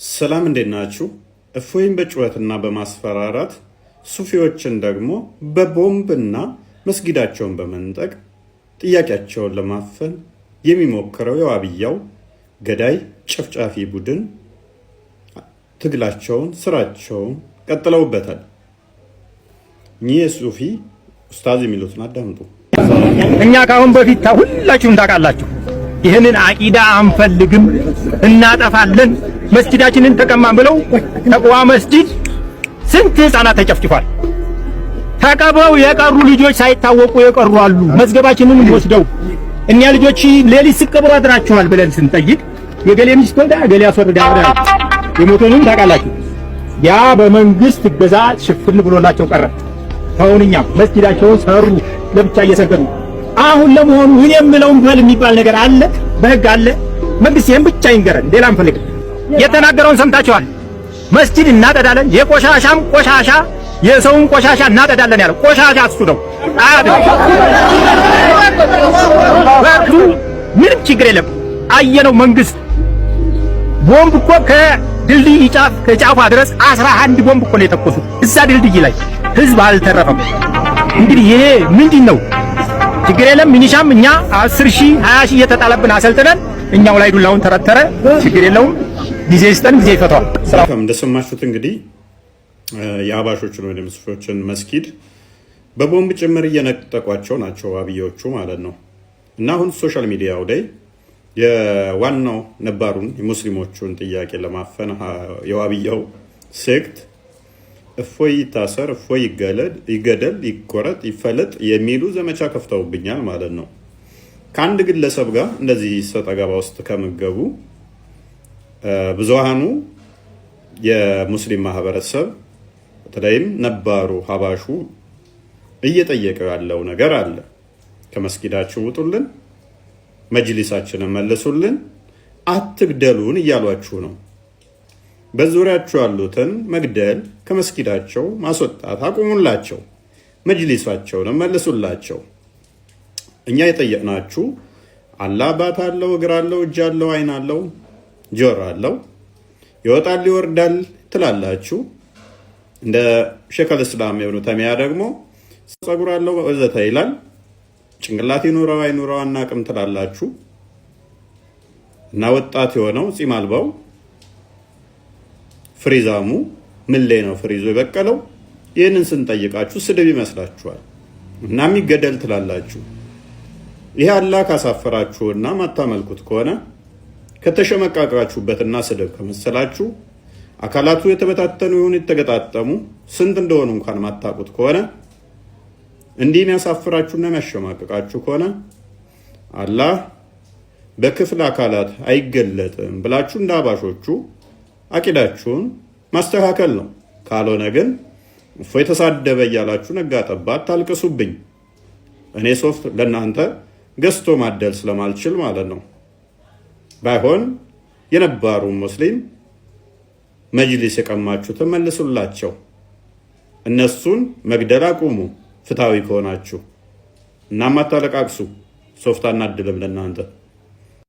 ሰላም እንዴት ናችሁ? እፎይን በጩኸትና በማስፈራራት ሱፊዎችን ደግሞ በቦምብና መስጊዳቸውን በመንጠቅ ጥያቄያቸውን ለማፈን የሚሞክረው የዋብያው ገዳይ ጨፍጫፊ ቡድን ትግላቸውን ስራቸውን ቀጥለውበታል። እኚህ ሱፊ ኡስታዝ የሚሉትን አዳምጡ። እኛ ካሁን በፊት ሁላችሁም ታውቃላችሁ፣ ይህንን አቂዳ አንፈልግም እናጠፋለን መስጊዳችንን ተቀማን ብለው ተቋዋ መስጊድ ስንት ህፃናት ተጨፍጭፏል። ተቀብረው የቀሩ ልጆች ሳይታወቁ የቀሩ አሉ። መዝገባችንን ወስደው እኛ ልጆች ሌሊት ሲቀብሩ አድራችኋል ብለን ስንጠይቅ የገሌ ሚስት ወልዳ ገሌ አስወርዳ የሞቱንም ታውቃላችሁ። ያ በመንግስት እገዛ ሽፍን ብሎላቸው ቀረ። አሁን እኛ መስጊዳቸውን ሰሩ ለብቻ እየሰገዱ። አሁን ለመሆኑ እኔ የምለውን በል የሚባል ነገር አለ? በህግ አለ? መንግስት ይሄን ብቻ ይንገረን፣ ሌላ አንፈልግም። የተናገረውን ሰምታችኋል። መስጊድ እናጠዳለን፣ የቆሻሻም ቆሻሻ የሰውን ቆሻሻ እናጠዳለን ያለው ቆሻሻ እሱ ነው። ምንም ችግር የለም። አየነው መንግስት ቦምብ እኮ ከድልድይ ጫፍ ከጫፏ ድረስ 11 ቦምብ እኮ ነው የተኮሱት እዛ ድልድይ ላይ፣ ህዝብ አልተረፈም። እንግዲህ ይሄ ምንድን ነው? ችግር የለም። ሚኒሻም እኛ 10,000 20,000 እየተጣለብን አሰልጥነን እኛው ላይ ዱላውን ተረተረ፣ ችግር የለውም። ጊዜ ይስጠን፣ ጊዜ ይፈታዋል። ሰላም እንደሰማችሁት እንግዲህ የአባሾችን ወይም ሱፊዎችን መስጊድ በቦምብ ጭምር እየነጠቋቸው ናቸው ዋብያዎቹ ማለት ነው። እና አሁን ሶሻል ሚዲያው ላይ የዋናው ነባሩን የሙስሊሞቹን ጥያቄ ለማፈን የዋብያው ሴክት እፎይ ይታሰር፣ እፎይ ይገደል፣ ይቆረጥ፣ ይፈለጥ የሚሉ ዘመቻ ከፍተውብኛል ማለት ነው። ከአንድ ግለሰብ ጋር እንደዚህ ሰጣ ገባ ውስጥ ከምገቡ ብዙሃኑ የሙስሊም ማህበረሰብ በተለይም ነባሩ ሀባሹ እየጠየቀው ያለው ነገር አለ። ከመስጊዳችሁ ውጡልን፣ መጅሊሳችንን መልሱልን፣ አትግደሉን እያሏችሁ ነው። በዙሪያችሁ ያሉትን መግደል፣ ከመስጊዳቸው ማስወጣት አቁሙላቸው፣ መጅሊሳቸውን መልሱላቸው። እኛ የጠየቅናችሁ አላህ አባት አለው፣ እግር አለው፣ እጅ አለው፣ አይን አለው፣ ጆሮ አለው፣ ይወጣል ይወርዳል ትላላችሁ። እንደ ሼኹል ኢስላም ኢብኑ ተይሚያ ደግሞ ጸጉር አለው ወዘተ ይላል። ጭንቅላት ይኑረው አይኑረው አናቅም ትላላችሁ። እና ወጣት የሆነው ጺም አልባው ፍሪዛሙ ምን ላይ ነው ፍሪዞ የበቀለው? ይህንን ስንጠይቃችሁ ስድብ ይመስላችኋል እና የሚገደል ትላላችሁ። ይሄ አላህ ካሳፈራችሁና ማታመልኩት ከሆነ ከተሸመቃቃችሁበትና ስድብ ከመሰላችሁ አካላቱ የተበታተኑ ይሁን የተገጣጠሙ ስንት እንደሆኑ እንኳን ማታቁት ከሆነ እንዲህ የሚያሳፍራችሁና የሚያሸማቅቃችሁ ከሆነ አላህ በክፍል አካላት አይገለጥም ብላችሁ እንደ አባሾቹ አቂዳችሁን ማስተካከል ነው። ካልሆነ ግን እፎይ የተሳደበ እያላችሁ ነጋ ጠባ ታልቅሱብኝ። እኔ ሶፍት ለእናንተ ገዝቶ ማደል ስለማልችል ማለት ነው። ባይሆን የነባሩ ሙስሊም መጅሊስ የቀማችሁትን መልሱላቸው። እነሱን መግደል አቁሙ ፍትሃዊ ከሆናችሁ። እናም አታለቃቅሱ። ሶፍት አናድልም ለእናንተ።